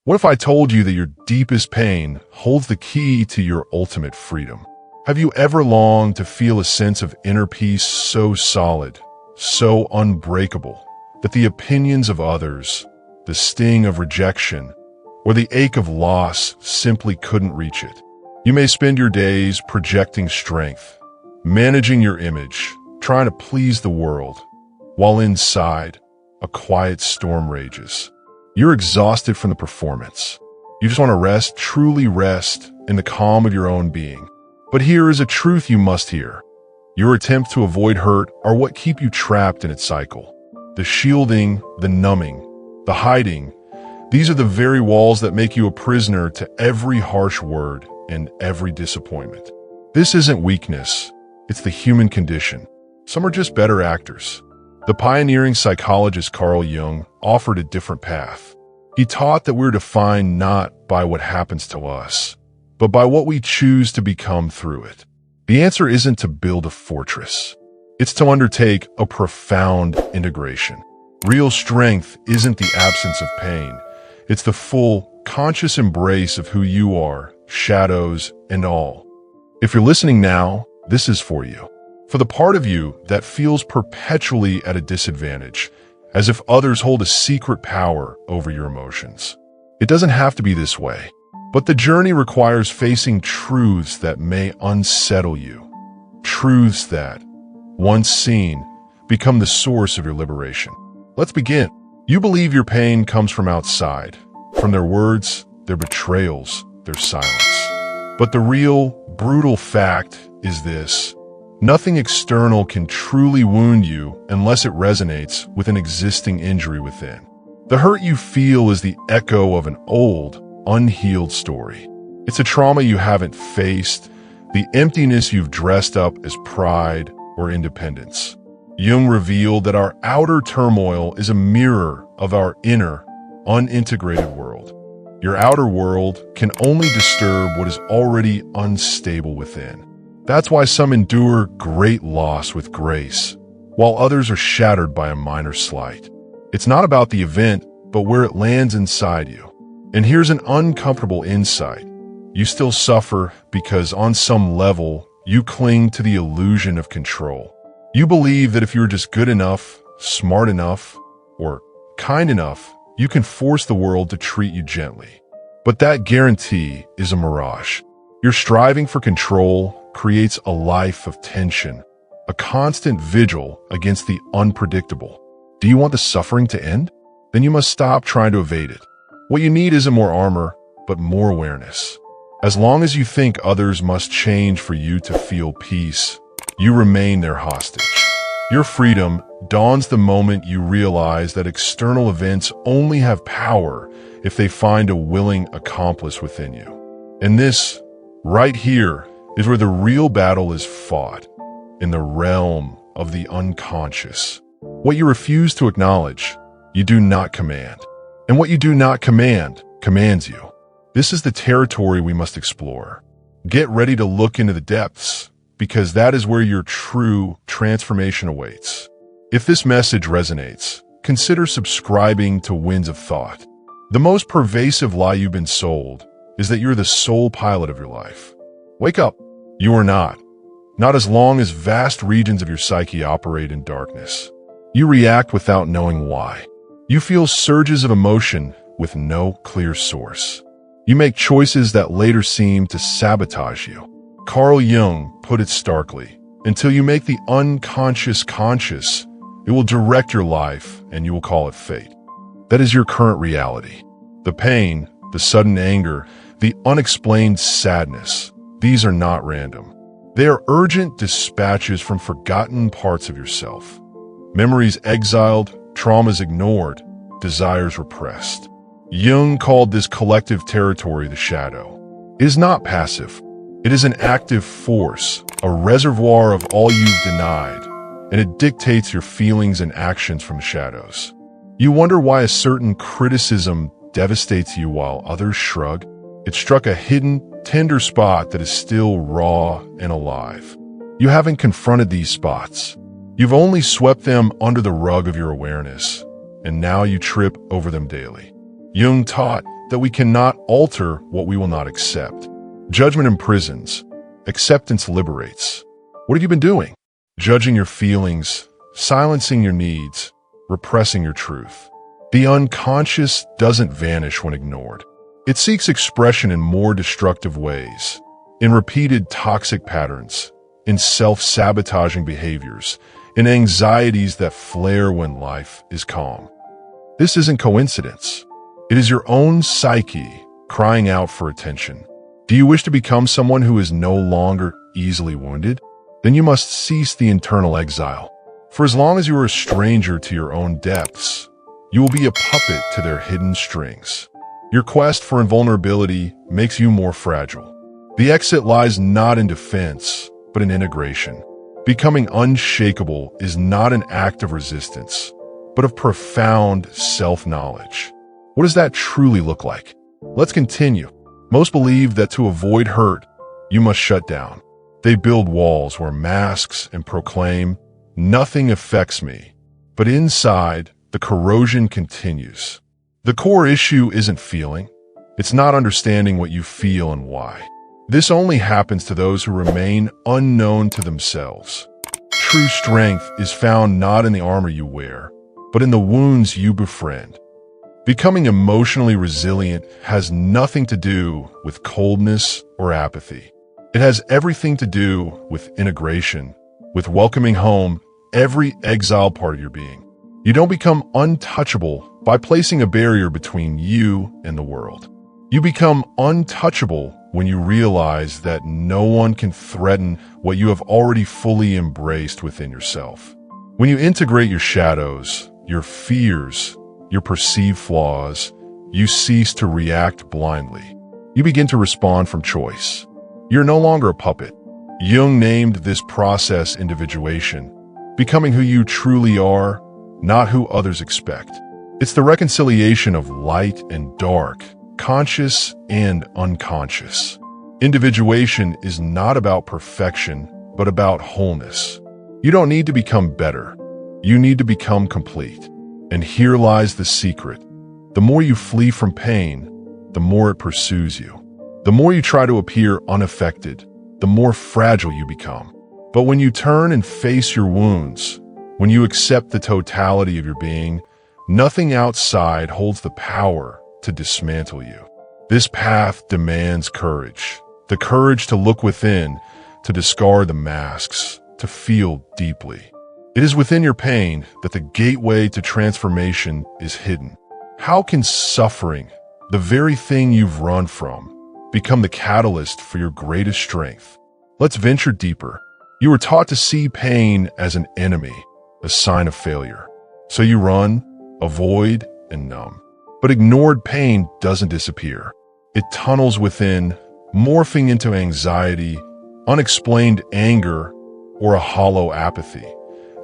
What if I told you that your deepest pain holds the key to your ultimate freedom? Have you ever longed to feel a sense of inner peace so solid, so unbreakable, that the opinions of others, the sting of rejection, or the ache of loss simply couldn't reach it? You may spend your days projecting strength, managing your image, trying to please the world, while inside, a quiet storm rages. You're exhausted from the performance. You just want to rest, truly rest, in the calm of your own being. But here is a truth you must hear. Your attempts to avoid hurt are what keep you trapped in its cycle. The shielding, the numbing, the hiding, these are the very walls that make you a prisoner to every harsh word and every disappointment. This isn't weakness, it's the human condition. Some are just better actors. The pioneering psychologist Carl Jung offered a different path. He taught that we're defined not by what happens to us, but by what we choose to become through it. The answer isn't to build a fortress. It's to undertake a profound integration. Real strength isn't the absence of pain. It's the full, conscious embrace of who you are, shadows and all. If you're listening now, this is for you. For the part of you that feels perpetually at a disadvantage, as if others hold a secret power over your emotions. It doesn't have to be this way, but the journey requires facing truths that may unsettle you. Truths that, once seen, become the source of your liberation. Let's begin. You believe your pain comes from outside, from their words, their betrayals, their silence. But the real, brutal fact is this. Nothing external can truly wound you unless it resonates with an existing injury within. The hurt you feel is the echo of an old, unhealed story. It's a trauma you haven't faced, the emptiness you've dressed up as pride or independence. Jung revealed that our outer turmoil is a mirror of our inner, unintegrated world. Your outer world can only disturb what is already unstable within. That's why some endure great loss with grace, while others are shattered by a minor slight. It's not about the event, but where it lands inside you. And here's an uncomfortable insight. You still suffer because on some level, you cling to the illusion of control. You believe that if you're just good enough, smart enough, or kind enough, you can force the world to treat you gently. But that guarantee is a mirage. You're striving for control creates a life of tension, a constant vigil against the unpredictable. Do you want the suffering to end? Then you must stop trying to evade it. What you need isn't more armor, but more awareness. As long as you think others must change for you to feel peace, you remain their hostage. Your freedom dawns the moment you realize that external events only have power if they find a willing accomplice within you. And this, right here, is where the real battle is fought, in the realm of the unconscious. What you refuse to acknowledge, you do not command. And what you do not command, commands you. This is the territory we must explore. Get ready to look into the depths, because that is where your true transformation awaits. If this message resonates, consider subscribing to Winds of Thought. The most pervasive lie you've been sold is that you're the sole pilot of your life. Wake up. You are not. Not as long as vast regions of your psyche operate in darkness. You react without knowing why. You feel surges of emotion with no clear source. You make choices that later seem to sabotage you. Carl Jung put it starkly, until you make the unconscious conscious, it will direct your life and you will call it fate. That is your current reality. The pain, the sudden anger, the unexplained sadness, these are not random. They are urgent dispatches from forgotten parts of yourself. Memories exiled, traumas ignored, desires repressed. Jung called this collective territory the shadow. It is not passive. It is an active force, a reservoir of all you've denied, and it dictates your feelings and actions from the shadows. You wonder why a certain criticism devastates you while others shrug. It struck a hidden, tender spot that is still raw and alive. You haven't confronted these spots. You've only swept them under the rug of your awareness, and now you trip over them daily. Jung taught that we cannot alter what we will not accept. Judgment imprisons. Acceptance liberates. What have you been doing? Judging your feelings, silencing your needs, repressing your truth. The unconscious doesn't vanish when ignored. It seeks expression in more destructive ways, in repeated toxic patterns, in self-sabotaging behaviors, in anxieties that flare when life is calm. This isn't coincidence. It is your own psyche crying out for attention. Do you wish to become someone who is no longer easily wounded? Then you must cease the internal exile. For as long as you are a stranger to your own depths, you will be a puppet to their hidden strings. Your quest for invulnerability makes you more fragile. The exit lies not in defense, but in integration. Becoming unshakable is not an act of resistance, but of profound self-knowledge. What does that truly look like? Let's continue. Most believe that to avoid hurt, you must shut down. They build walls, wear masks, and proclaim, "Nothing affects me." But inside, the corrosion continues. The core issue isn't feeling. It's not understanding what you feel and why. This only happens to those who remain unknown to themselves. True strength is found not in the armor you wear, but in the wounds you befriend. Becoming emotionally resilient has nothing to do with coldness or apathy. It has everything to do with integration, with welcoming home every exiled part of your being. You don't become untouchable by placing a barrier between you and the world. You become untouchable when you realize that no one can threaten what you have already fully embraced within yourself. When you integrate your shadows, your fears, your perceived flaws, you cease to react blindly. You begin to respond from choice. You're no longer a puppet. Jung named this process individuation, becoming who you truly are, not who others expect. It's the reconciliation of light and dark, conscious and unconscious. Individuation is not about perfection, but about wholeness. You don't need to become better. You need to become complete. And here lies the secret. The more you flee from pain, the more it pursues you. The more you try to appear unaffected, the more fragile you become. But when you turn and face your wounds, when you accept the totality of your being, nothing outside holds the power to dismantle you. This path demands courage. The courage to look within, to discard the masks, to feel deeply. It is within your pain that the gateway to transformation is hidden. How can suffering, the very thing you've run from, become the catalyst for your greatest strength? Let's venture deeper. You were taught to see pain as an enemy, a sign of failure. So you run, avoid, and numb. But ignored pain doesn't disappear. It tunnels within, morphing into anxiety, unexplained anger, or a hollow apathy,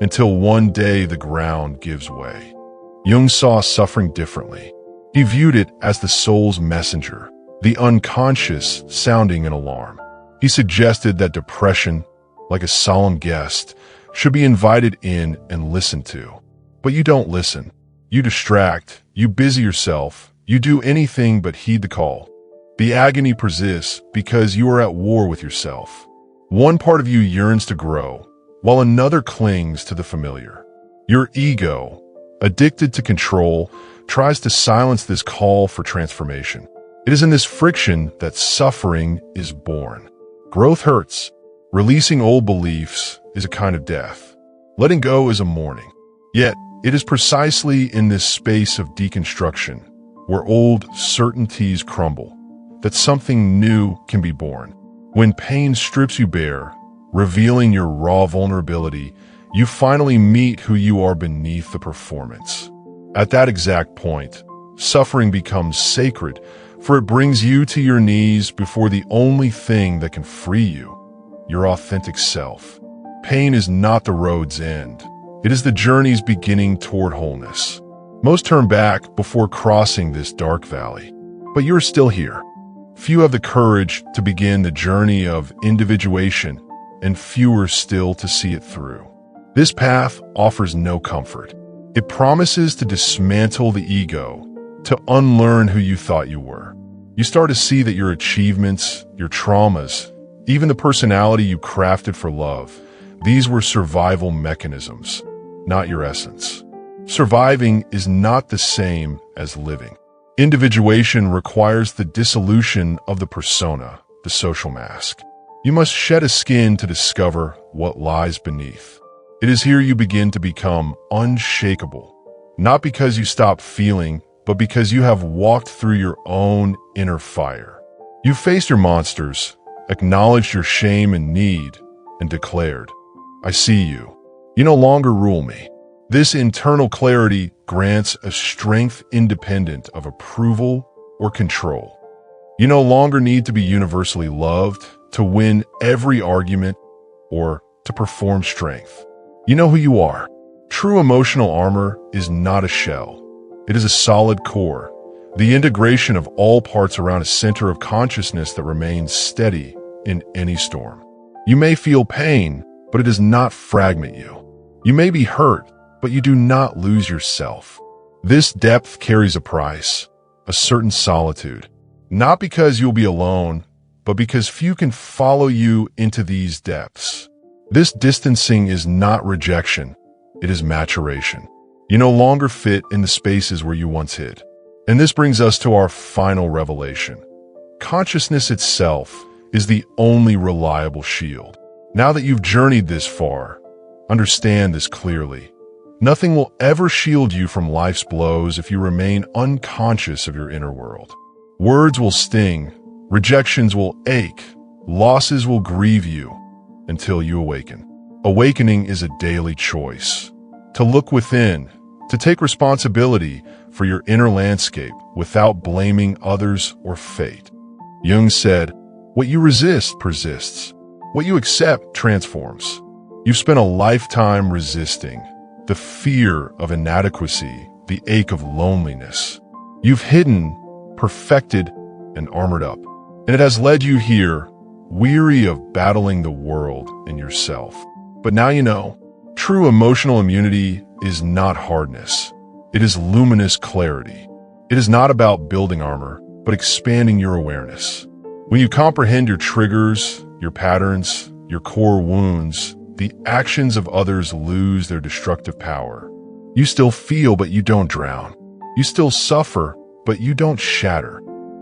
until one day the ground gives way. Jung saw suffering differently. He viewed it as the soul's messenger, the unconscious sounding an alarm. He suggested that depression, like a solemn guest, should be invited in and listened to. But you don't listen. You distract, you busy yourself, you do anything but heed the call. The agony persists because you are at war with yourself. One part of you yearns to grow, while another clings to the familiar. Your ego, addicted to control, tries to silence this call for transformation. It is in this friction that suffering is born. Growth hurts. Releasing old beliefs is a kind of death. Letting go is a mourning. Yet, it is precisely in this space of deconstruction, where old certainties crumble, that something new can be born. When pain strips you bare, revealing your raw vulnerability, you finally meet who you are beneath the performance. At that exact point, suffering becomes sacred, for it brings you to your knees before the only thing that can free you, your authentic self. Pain is not the road's end. It is the journey's beginning toward wholeness. Most turn back before crossing this dark valley, but you're still here. Few have the courage to begin the journey of individuation, and fewer still to see it through. This path offers no comfort. It promises to dismantle the ego, to unlearn who you thought you were. You start to see that your achievements, your traumas, even the personality you crafted for love, these were survival mechanisms, not your essence. Surviving is not the same as living. Individuation requires the dissolution of the persona, the social mask. You must shed a skin to discover what lies beneath. It is here you begin to become unshakable, not because you stop feeling, but because you have walked through your own inner fire. You faced your monsters, acknowledged your shame and need, and declared, "I see you. You no longer rule me." This internal clarity grants a strength independent of approval or control. You no longer need to be universally loved, to win every argument, or to perform strength. You know who you are. True emotional armor is not a shell. It is a solid core, the integration of all parts around a center of consciousness that remains steady in any storm. You may feel pain, but it does not fragment you. You may be hurt, but you do not lose yourself. This depth carries a price, a certain solitude, not because you'll be alone, but because few can follow you into these depths. This distancing is not rejection, it is maturation. You no longer fit in the spaces where you once hid. And this brings us to our final revelation. Consciousness itself is the only reliable shield. Now that you've journeyed this far, understand this clearly. Nothing will ever shield you from life's blows if you remain unconscious of your inner world. Words will sting, rejections will ache, losses will grieve you until you awaken. Awakening is a daily choice. To look within, to take responsibility for your inner landscape without blaming others or fate. Jung said, "What you resist persists. What you accept transforms." You've spent a lifetime resisting the fear of inadequacy, the ache of loneliness. You've hidden, perfected, and armored up. And it has led you here, weary of battling the world and yourself. But now you know, true emotional immunity is not hardness. It is luminous clarity. It is not about building armor, but expanding your awareness. When you comprehend your triggers, your patterns, your core wounds, the actions of others lose their destructive power. You still feel, but you don't drown. You still suffer, but you don't shatter.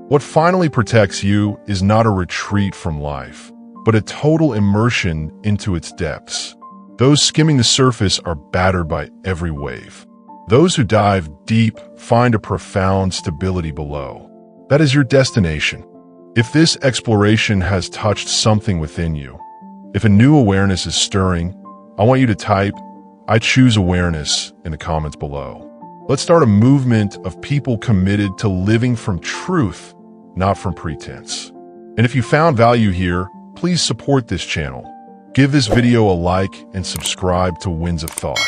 What finally protects you is not a retreat from life, but a total immersion into its depths. Those skimming the surface are battered by every wave. Those who dive deep find a profound stability below. That is your destination. If this exploration has touched something within you, if a new awareness is stirring, I want you to type, "I choose awareness" in the comments below. Let's start a movement of people committed to living from truth, not from pretense. And if you found value here, please support this channel. Give this video a like and subscribe to Winds of Thought.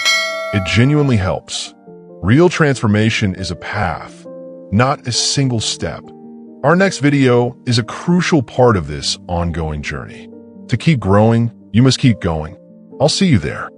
It genuinely helps. Real transformation is a path, not a single step. Our next video is a crucial part of this ongoing journey. To keep growing, you must keep going. I'll see you there.